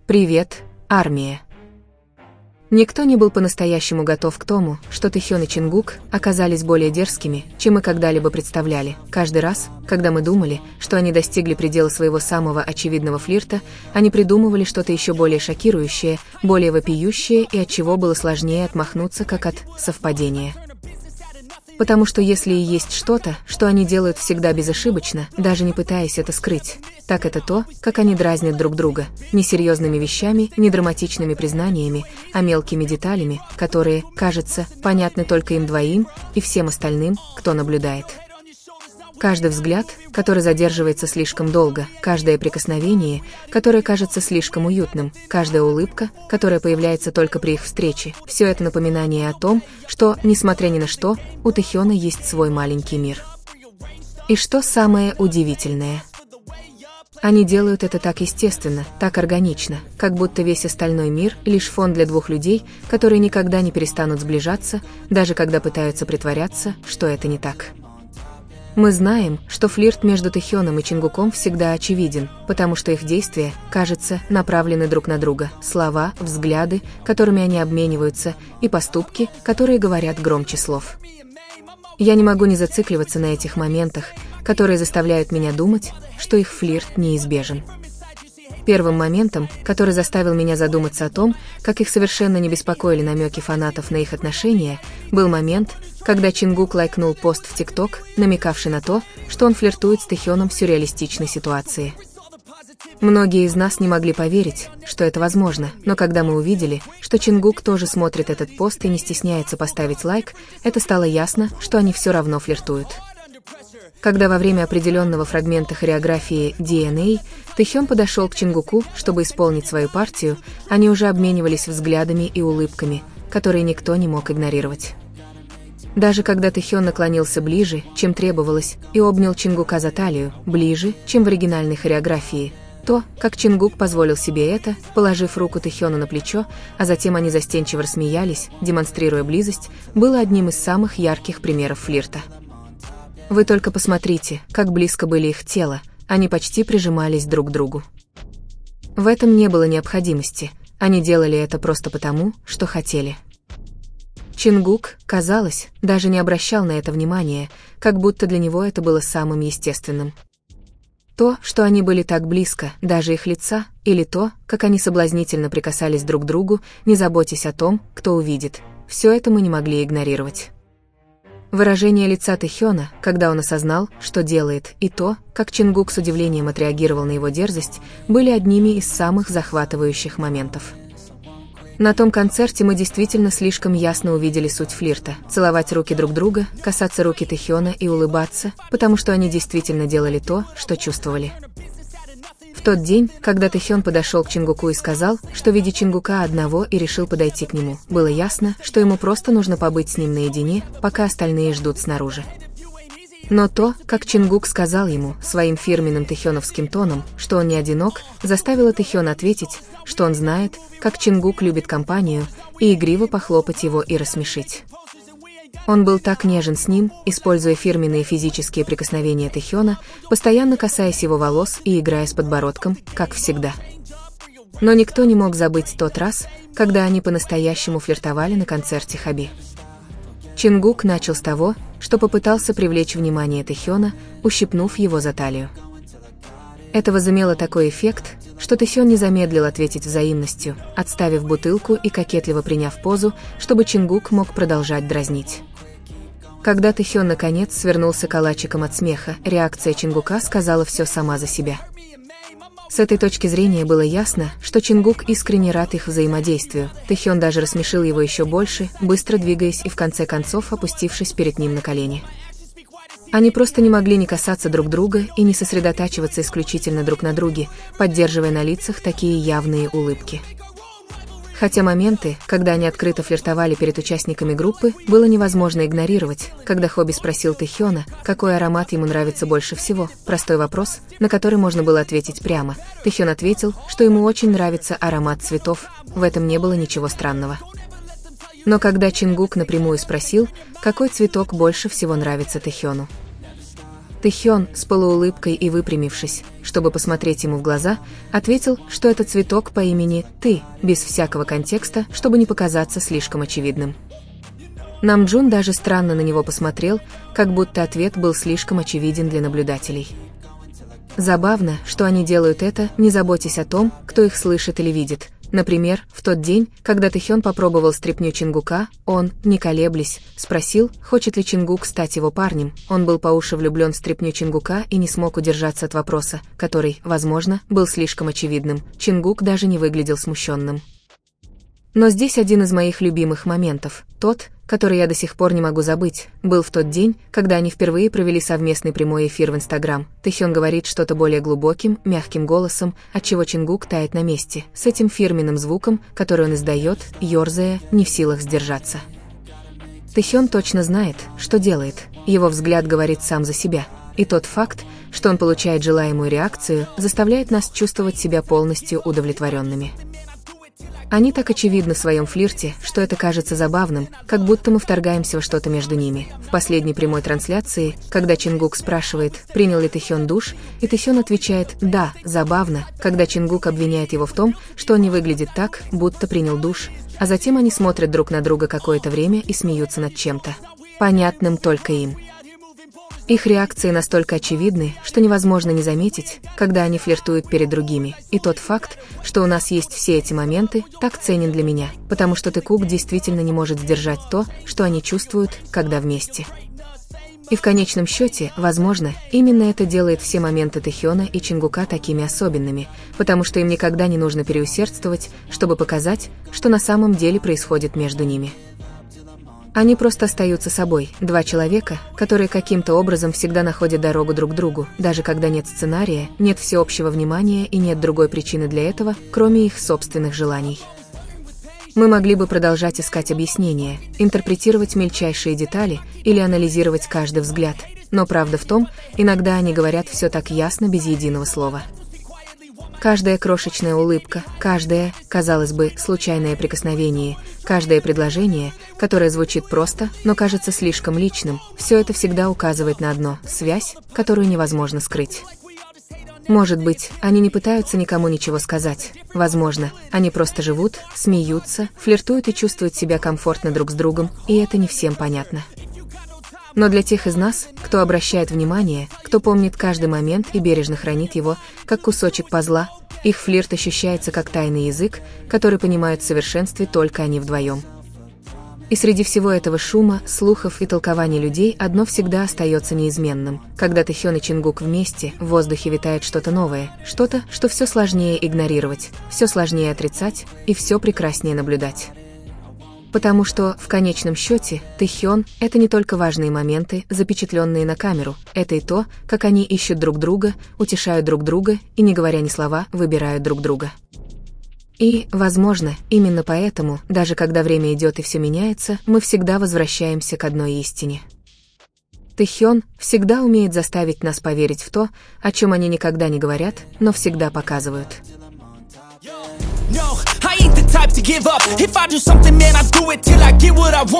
Привет, армия. Никто не был по-настоящему готов к тому, что Тэхён и Чингук оказались более дерзкими, чем мы когда-либо представляли. Каждый раз, когда мы думали, что они достигли предела своего самого очевидного флирта, они придумывали что-то еще более шокирующее, более вопиющее и от чего было сложнее отмахнуться, как от совпадения. Потому что если и есть что-то, что они делают всегда безошибочно, даже не пытаясь это скрыть, так это то, как они дразнят друг друга, не серьезными вещами, не драматичными признаниями, а мелкими деталями, которые, кажется, понятны только им двоим и всем остальным, кто наблюдает. Каждый взгляд, который задерживается слишком долго, каждое прикосновение, которое кажется слишком уютным, каждая улыбка, которая появляется только при их встрече, все это напоминание о том, что, несмотря ни на что, у Тэхёна есть свой маленький мир. И что самое удивительное? Они делают это так естественно, так органично, как будто весь остальной мир — лишь фон для двух людей, которые никогда не перестанут сближаться, даже когда пытаются притворяться, что это не так. Мы знаем, что флирт между Тэхёном и Чингуком всегда очевиден, потому что их действия, кажется, направлены друг на друга. Слова, взгляды, которыми они обмениваются, и поступки, которые говорят громче слов. Я не могу не зацикливаться на этих моментах, которые заставляют меня думать, что их флирт неизбежен. Первым моментом, который заставил меня задуматься о том, как их совершенно не беспокоили намеки фанатов на их отношения, был момент, когда Чингук лайкнул пост в ТикТок, намекавший на то, что он флиртует с Тэхёном в сюрреалистичной ситуации. Многие из нас не могли поверить, что это возможно, но когда мы увидели, что Чингук тоже смотрит этот пост и не стесняется поставить лайк, это стало ясно, что они все равно флиртуют. Когда во время определенного фрагмента хореографии DNA Тэхён подошел к Чингуку, чтобы исполнить свою партию, они уже обменивались взглядами и улыбками, которые никто не мог игнорировать. Даже когда Тэхён наклонился ближе, чем требовалось, и обнял Чингука за талию, ближе, чем в оригинальной хореографии, то, как Чингук позволил себе это, положив руку Тэхёну на плечо, а затем они застенчиво рассмеялись, демонстрируя близость, было одним из самых ярких примеров флирта. Вы только посмотрите, как близко были их тела, они почти прижимались друг к другу. В этом не было необходимости, они делали это просто потому, что хотели. Чингук, казалось, даже не обращал на это внимания, как будто для него это было самым естественным. То, что они были так близко, даже их лица, или то, как они соблазнительно прикасались друг к другу, не заботясь о том, кто увидит, все это мы не могли игнорировать. Выражение лица Тэхёна, когда он осознал, что делает, и то, как Чингук с удивлением отреагировал на его дерзость, были одними из самых захватывающих моментов. На том концерте мы действительно слишком ясно увидели суть флирта: целовать руки друг друга, касаться руки Тэхёна и улыбаться, потому что они действительно делали то, что чувствовали. В тот день, когда Тэхён подошел к Чингуку и сказал, что видит Чингука одного и решил подойти к нему, было ясно, что ему просто нужно побыть с ним наедине, пока остальные ждут снаружи. Но то, как Чингук сказал ему, своим фирменным тэхёновским тоном, что он не одинок, заставило Тэхёна ответить, что он знает, как Чингук любит компанию, и игриво похлопать его и рассмешить. Он был так нежен с ним, используя фирменные физические прикосновения Тэхёна, постоянно касаясь его волос и играя с подбородком, как всегда. Но никто не мог забыть тот раз, когда они по-настоящему флиртовали на концерте Хаби. Чингук начал с того, что попытался привлечь внимание Тэхёна, ущипнув его за талию. Это возымело такой эффект, что Тэхён не замедлил ответить взаимностью, отставив бутылку и кокетливо приняв позу, чтобы Чингук мог продолжать дразнить. Когда Тэхён наконец свернулся калачиком от смеха, реакция Чингука сказала все сама за себя. С этой точки зрения было ясно, что Чингук искренне рад их взаимодействию. Тэхён даже рассмешил его еще больше, быстро двигаясь и в конце концов опустившись перед ним на колени. Они просто не могли не касаться друг друга и не сосредотачиваться исключительно друг на друге, поддерживая на лицах такие явные улыбки. Хотя моменты, когда они открыто флиртовали перед участниками группы, было невозможно игнорировать, когда Хобби спросил Тэхёна, какой аромат ему нравится больше всего. Простой вопрос, на который можно было ответить прямо. Тэхён ответил, что ему очень нравится аромат цветов, в этом не было ничего странного. Но когда Чингук напрямую спросил, какой цветок больше всего нравится Тэхёну, Тэхён с полуулыбкой и выпрямившись, чтобы посмотреть ему в глаза, ответил, что это цветок по имени «Ты», без всякого контекста, чтобы не показаться слишком очевидным. Намджун даже странно на него посмотрел, как будто ответ был слишком очевиден для наблюдателей. Забавно, что они делают это, не заботясь о том, кто их слышит или видит. Например, в тот день, когда Тэхён попробовал стряпню Чингука, он, не колеблясь, спросил, хочет ли Чингук стать его парнем. Он был по уши влюблен в стряпню Чингука и не смог удержаться от вопроса, который, возможно, был слишком очевидным. Чингук даже не выглядел смущенным. Но здесь один из моих любимых моментов, тот, который я до сих пор не могу забыть, был в тот день, когда они впервые провели совместный прямой эфир в Инстаграм. Тэхён говорит что-то более глубоким, мягким голосом, отчего Чингук тает на месте, с этим фирменным звуком, который он издает, ёрзая, не в силах сдержаться. Тэхён точно знает, что делает, его взгляд говорит сам за себя. И тот факт, что он получает желаемую реакцию, заставляет нас чувствовать себя полностью удовлетворенными. Они так очевидны в своем флирте, что это кажется забавным, как будто мы вторгаемся во что-то между ними. В последней прямой трансляции, когда Чингук спрашивает, принял ли Тэхён душ, и Тэхён отвечает «да», забавно, когда Чингук обвиняет его в том, что он не выглядит так, будто принял душ, а затем они смотрят друг на друга какое-то время и смеются над чем-то, понятным только им. Их реакции настолько очевидны, что невозможно не заметить, когда они флиртуют перед другими. И тот факт, что у нас есть все эти моменты, так ценен для меня, потому что Тэкук действительно не может сдержать то, что они чувствуют, когда вместе. И в конечном счете, возможно, именно это делает все моменты Тэхёна и Чингука такими особенными, потому что им никогда не нужно переусердствовать, чтобы показать, что на самом деле происходит между ними. Они просто остаются собой, два человека, которые каким-то образом всегда находят дорогу друг к другу, даже когда нет сценария, нет всеобщего внимания и нет другой причины для этого, кроме их собственных желаний. Мы могли бы продолжать искать объяснения, интерпретировать мельчайшие детали или анализировать каждый взгляд, но правда в том, иногда они говорят все так ясно без единого слова. Каждая крошечная улыбка, каждое, казалось бы, случайное прикосновение, каждое предложение, которое звучит просто, но кажется слишком личным, все это всегда указывает на одно – связь, которую невозможно скрыть. Может быть, они не пытаются никому ничего сказать. Возможно, они просто живут, смеются, флиртуют и чувствуют себя комфортно друг с другом, и это не всем понятно. Но для тех из нас, кто обращает внимание, кто помнит каждый момент и бережно хранит его, как кусочек пазла, их флирт ощущается как тайный язык, который понимают в совершенстве только они вдвоем. И среди всего этого шума, слухов и толкований людей одно всегда остается неизменным. Когда Тэхён и Чингук вместе, в воздухе витает что-то новое, что-то, что все сложнее игнорировать, все сложнее отрицать и все прекраснее наблюдать. Потому что, в конечном счете, Тэхён — это не только важные моменты, запечатленные на камеру, это и то, как они ищут друг друга, утешают друг друга и, не говоря ни слова, выбирают друг друга. И, возможно, именно поэтому, даже когда время идет и все меняется, мы всегда возвращаемся к одной истине. Тэхён всегда умеет заставить нас поверить в то, о чем они никогда не говорят, но всегда показывают. No, I ain't the type to give up. If I do something, man, I do it till I get what I want.